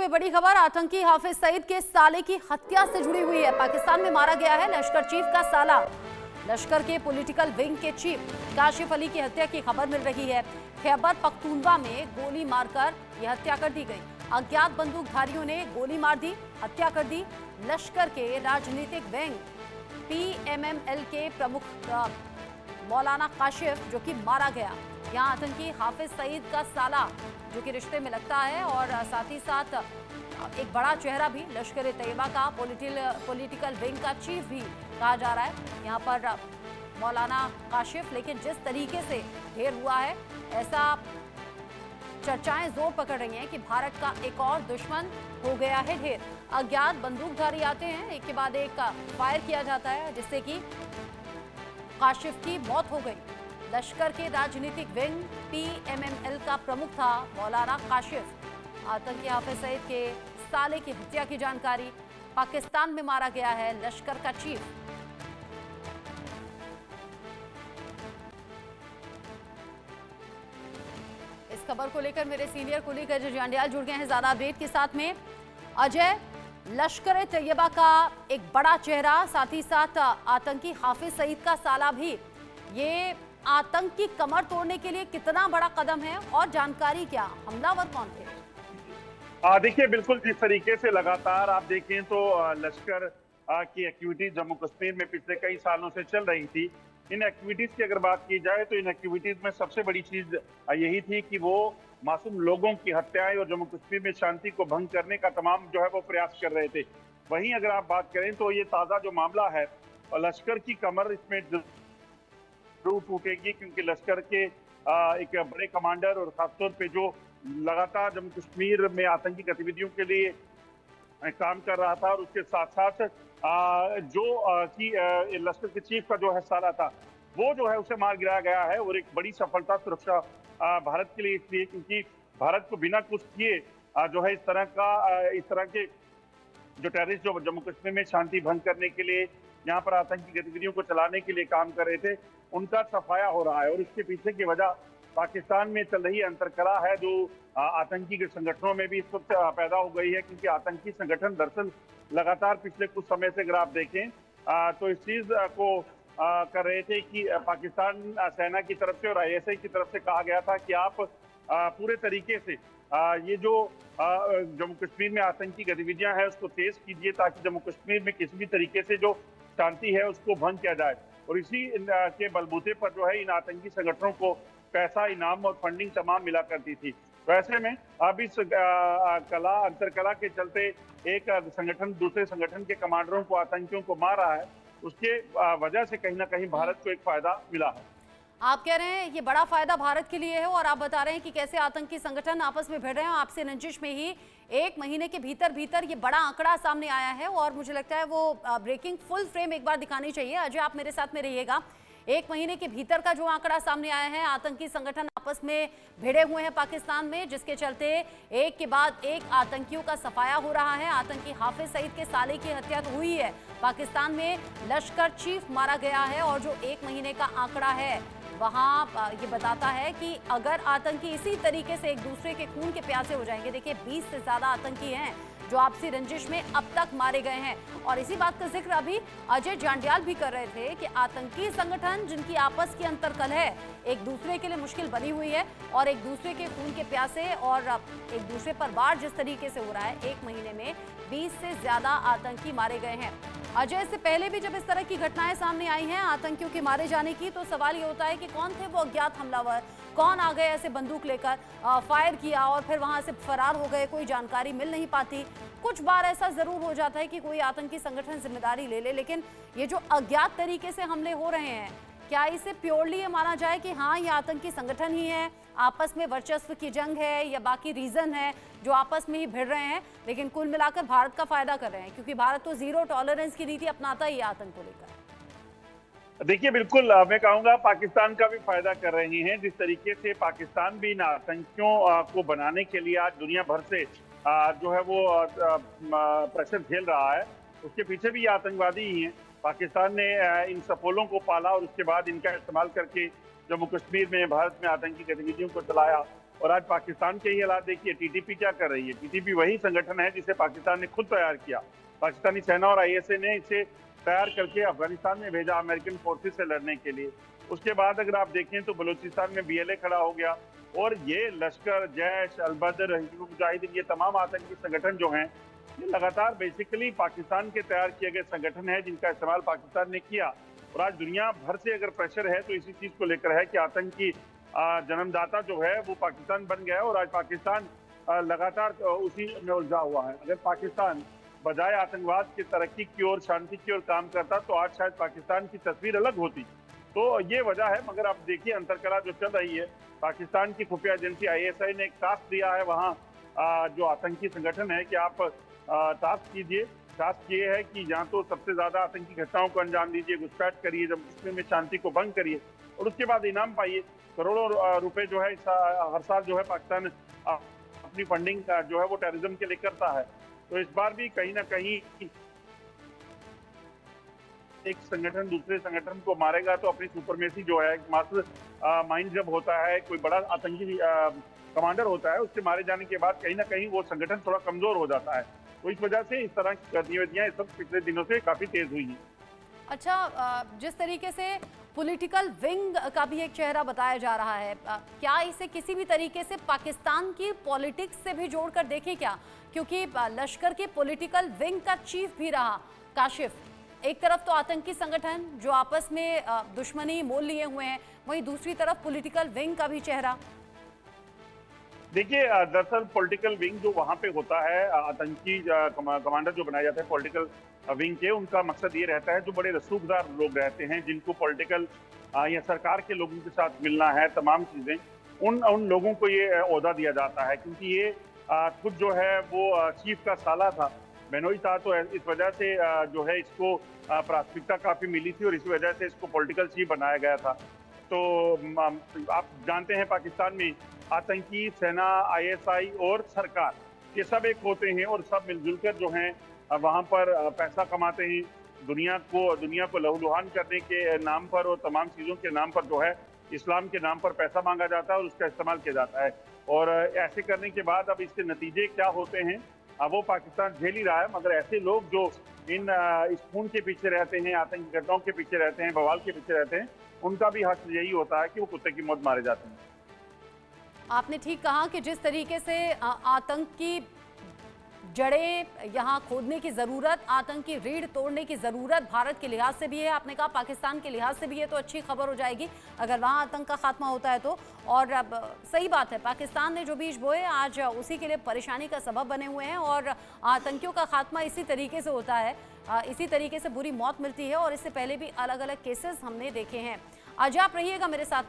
में बड़ी खबर आतंकी हाफिज सईद के साले की हत्या से जुड़ी हुई है। पाकिस्तान में मारा गया है लश्कर चीफ का साला। लश्कर के पॉलिटिकल विंग के चीफ काशिफ अली की हत्या की खबर मिल रही है। खैबर पख्तूनवा में गोली मारकर यह हत्या कर दी गई। अज्ञात बंदूकधारियों ने गोली मार दी, हत्या कर दी। लश्कर के राजनीतिक विंग PMML के प्रमुख मौलाना काशिफ जो कि मारा गया। यहाँ आतंकी हाफिज सईद का साला जो कि रिश्ते में लगता है और साथ ही साथ एक बड़ा चेहरा भी लश्कर तैयबा का पॉलिटिकल विंग का चीफ भी कहा जा रहा है यहाँ पर मौलाना काशिफ। लेकिन जिस तरीके से ढेर हुआ है, ऐसा चर्चाएं जोर पकड़ रही हैं कि भारत का एक और दुश्मन हो गया है ढेर। अज्ञात बंदूकधारी आते हैं, एक के बाद एक फायर किया जाता है जिससे कि काशिफ की मौत हो गई। लश्कर के राजनीतिक विंग PMML का प्रमुख था मौलाना काशिफ। आतंकी हाफिज सईद के साले की हत्या की जानकारी, पाकिस्तान में मारा गया है लश्कर का चीफ। इस खबर को लेकर मेरे सीनियर कुलीग अजय जांडियाल जुड़ गए हैं ज्यादा अपडेट के साथ में। अजय, लश्कर तैयबा का एक बड़ा चेहरा, साथ ही साथ आतंकी हाफिज सईद का साला भी, ये आतंक की कमर तोड़ने के लिए कितना बड़ा कदम है और जानकारी क्या, हमलावर कौन थे? देखिए, बिल्कुल जिस तरीके से लगातार आप देखें तो लश्कर की एक्टिविटीज जम्मू कश्मीर में पिछले कई सालों से चल रही थी। इन एक्टिविटीज की अगर बात की जाए तो इन एक्टिविटीज में सबसे बड़ी चीज यही थी कि वो मासूम लोगों की हत्याएं और जम्मू कश्मीर में शांति को भंग करने का तमाम जो है वो प्रयास कर रहे थे। वहीं अगर आप बात करें तो ये ताजा जो मामला है, लश्कर की कमर इसमें जरूर टूटेगी, क्योंकि लश्कर के एक बड़े कमांडर और खासतौर पे जो लगातार जम्मू कश्मीर में आतंकी गतिविधियों के लिए काम कर रहा था और उसके साथ साथ जो लश्कर के चीफ का जो है साला था, वो जो है उसे मार गिराया गया है। और एक बड़ी सफलता सुरक्षा भारत के लिए इसलिए क्योंकि भारत को बिना कुछ किए जो है इस तरह के जो टेररिस्ट जो जम्मू कश्मीर में शांति भंग करने के लिए, यहाँ पर आतंकी गतिविधियों को चलाने के लिए काम कर रहे थे, उनका सफाया हो रहा है। और इसके पीछे की वजह पाकिस्तान में चल रही अंतरकलह है जो आतंकी के संगठनों में भी इस वक्त पैदा हो गई है, क्योंकि आतंकी संगठन दरअसल लगातार पिछले कुछ समय से अगर आप देखें तो इस चीज को कर रहे थे कि पाकिस्तान सेना की तरफ से और ISI की तरफ से कहा गया था कि आप पूरे तरीके से ये जो जम्मू कश्मीर में आतंकी गतिविधियां हैं उसको तेज कीजिए, ताकि जम्मू कश्मीर में किसी भी तरीके से जो शांति है उसको भंग किया जाए। और इसी के बलबूते पर जो है इन आतंकी संगठनों को पैसा, इनाम और फंडिंग तमाम मिला करती थी। तो ऐसे में अब इस अंतरकला के चलते एक संगठन दूसरे संगठन के कमांडरों को, आतंकियों को मार रहा है, उसके वजह से कहीं ना कहीं भारत को एक फायदा मिला है। आप कह रहे हैं ये बड़ा फायदा भारत के लिए है और आप बता रहे हैं कि कैसे आतंकी संगठन आपस में भिड़ रहे हैं। आपसे रंजिश में ही 1 महीने के भीतर ये बड़ा आंकड़ा सामने आया है और मुझे लगता है वो ब्रेकिंग फुल फ्रेम एक बार दिखानी चाहिए। अजय, आप मेरे साथ में रहिएगा। 1 महीने के भीतर का जो आंकड़ा सामने आया है, आतंकी संगठन आपस में भिड़े हुए हैं पाकिस्तान में, जिसके चलते एक के बाद एक आतंकियों का सफाया हो रहा है। आतंकी हाफिज सईद के साले की हत्या तो हुई है, पाकिस्तान में लश्कर चीफ मारा गया है और जो 1 महीने का आंकड़ा है वहाँ ये बताता है कि अगर आतंकी इसी तरीके से एक दूसरे के खून के प्यासे हो जाएंगे, देखिए 20 से ज्यादा आतंकी हैं जो आपसी रंजिश में अब तक मारे गए हैं। और इसी बात का जिक्र अभी अजय जांडियाल भी कर रहे थे कि आतंकी संगठन जिनकी आपस की अंतरकलह है, एक दूसरे के लिए मुश्किल बनी हुई है और एक दूसरे के खून के प्यासे और एक दूसरे पर वार जिस तरीके से हो रहा है, 1 महीने में 20 से ज्यादा आतंकी मारे गए हैं। अजय, इससे पहले भी जब इस तरह की घटनाएं सामने आई हैं आतंकियों के मारे जाने की, तो सवाल ये होता है कि कौन थे वो अज्ञात हमलावर, कौन आ गए ऐसे बंदूक लेकर, फायर किया और फिर वहां से फरार हो गए, कोई जानकारी मिल नहीं पाती। कुछ बार ऐसा जरूर हो जाता है कि कोई आतंकी संगठन जिम्मेदारी ले ले, लेकिन ये जो अज्ञात तरीके से हमले हो रहे हैं, क्या इसे प्योरली ये माना जाए कि हाँ ये आतंकी संगठन ही है, आपस में वर्चस्व की जंग है या बाकी रीजन है जो आपस में ही भिड़ रहे हैं, लेकिन कुल मिलाकर भारत का फायदा कर रहे हैं, क्योंकि भारत तो जीरो टॉलरेंस की नीति अपनाता ही है आतंक को लेकर। देखिए, बिल्कुल मैं कहूंगा पाकिस्तान का भी फायदा कर रहे हैं। जिस तरीके से पाकिस्तान भी इन आतंकियों को बनाने के लिए आज दुनिया भर से जो है वो प्रेशर झेल रहा है, उसके पीछे भी ये आतंकवादी ही हैं। पाकिस्तान ने इन सफोलों को पाला और उसके बाद इनका इस्तेमाल करके जम्मू कश्मीर में, भारत में आतंकी गतिविधियों को चलाया। और आज पाकिस्तान के ही हालात देखिए, टीटीपी क्या कर रही है। टीटीपी वही संगठन है जिसे पाकिस्तान ने खुद तैयार किया। पाकिस्तानी सेना और आईएसए ने इसे तैयार करके अफगानिस्तान में भेजा अमेरिकन फोर्सेस से लड़ने के लिए। उसके बाद अगर आप देखें तो बलूचिस्तान में बीएलए खड़ा हो गया, और ये लश्कर, जैश, अल-बद्र, हिजबुल मुजाहिदीन, ये तमाम आतंकी संगठन जो हैं, ये लगातार बेसिकली पाकिस्तान के तैयार किए गए संगठन है जिनका इस्तेमाल पाकिस्तान ने किया। और आज दुनिया भर से अगर प्रेशर है तो इसी चीज को लेकर है कि आतंकी जन्मदाता जो है वो पाकिस्तान बन गया है, और आज पाकिस्तान लगातार उसी में उलझा हुआ है। अगर पाकिस्तान बजाय आतंकवाद की तरक्की की ओर, शांति की ओर काम करता तो आज शायद पाकिस्तान की तस्वीर अलग होती। तो ये वजह है। मगर आप देखिए अंतरकला जो चल रही है, पाकिस्तान की खुफिया एजेंसी आईएसआई ने एक टास्क दिया है वहाँ जो आतंकी संगठन है कि आप टास्क कीजिए। टास्क ये है कि यहाँ तो सबसे ज्यादा आतंकी घटनाओं को अंजाम दीजिए, घुसपैठ करिए, जब कश्मीर में शांति को भंग करिए, और उसके बाद इनाम पाइए। करोड़ों रुपए जो है हर साल जो है पाकिस्तान अपनी फंडिंग जो है वो टेररिज्म के लिए करता है। तो इस बार भी कहीं ना कहीं एक संगठन दूसरे संगठन को मारेगा तो अपनी सुपरमेसी जो है, मास्टर माइंड जब होता है, कोई बड़ा आतंकी कमांडर होता है, उसके मारे जाने के बाद कहीं ना कहीं वो संगठन थोड़ा कमजोर हो जाता है। तो इस वजह से इस तरह की गतिविधियां इस वक्त पिछले दिनों से काफी तेज हुई हैं। अच्छा, जिस तरीके से पॉलिटिकल विंग का भी एक चेहरा बताया जा रहा है, क्या इसे किसी भी तरीके से पाकिस्तान की पॉलिटिक्स से भी जोड़कर देखें क्या? क्योंकि लश्कर के पॉलिटिकल विंग का चीफ भी रहा काशिफ। एक तरफ तो आतंकी संगठन जो आपस में दुश्मनी मोल लिए हुए हैं, वहीं दूसरी तरफ पॉलिटिकल विंग का भी चेहरा। देखिए दरअसल पॉलिटिकल विंग जो वहाँ पे होता है, आतंकी कमांडर जो बनाए जाते हैं पॉलिटिकल विंग के, उनका मकसद ये रहता है जो बड़े रसूखदार लोग रहते हैं, जिनको पॉलिटिकल या सरकार के लोगों के साथ मिलना है, तमाम चीजें, उन लोगों को ये ओहदा दिया जाता है। क्योंकि ये खुद जो है वो चीफ का साला था, बेनोई था, तो इस वजह से जो है इसको प्राथमिकता काफी मिली थी और इसी वजह से इसको पॉलिटिकल चीफ बनाया गया था। तो आप जानते हैं पाकिस्तान में आतंकी सेना, आईएसआई और सरकार, ये सब एक होते हैं और सब मिलजुल कर जो हैं वहाँ पर पैसा कमाते हैं। दुनिया को लहूलुहान करने के नाम पर और तमाम चीज़ों के नाम पर जो है, इस्लाम के नाम पर पैसा मांगा जाता है और उसका इस्तेमाल किया जाता है। और ऐसे करने के बाद अब इसके नतीजे क्या होते हैं वो पाकिस्तान झेल ही रहा है। मगर ऐसे लोग जो इस खून के पीछे रहते हैं, आतंकी घटनाओं के पीछे रहते हैं, बवाल के पीछे रहते हैं, उनका भी हक यही होता है कि वो कुत्ते की मौत मारे जाते हैं। आपने ठीक कहा कि जिस तरीके से आतंक की जड़ें यहाँ खोदने की ज़रूरत, आतंक की रीढ़ तोड़ने की ज़रूरत भारत के लिहाज से भी है, आपने कहा पाकिस्तान के लिहाज से भी है, तो अच्छी खबर हो जाएगी अगर वहाँ आतंक का खात्मा होता है तो। और अब सही बात है, पाकिस्तान ने जो बीज बोए आज उसी के लिए परेशानी का सबब बने हुए हैं, और आतंकियों का खात्मा इसी तरीके से होता है, इसी तरीके से बुरी मौत मिलती है, और इससे पहले भी अलग अलग केसेस हमने देखे हैं। आज आप रहिएगा मेरे साथ में।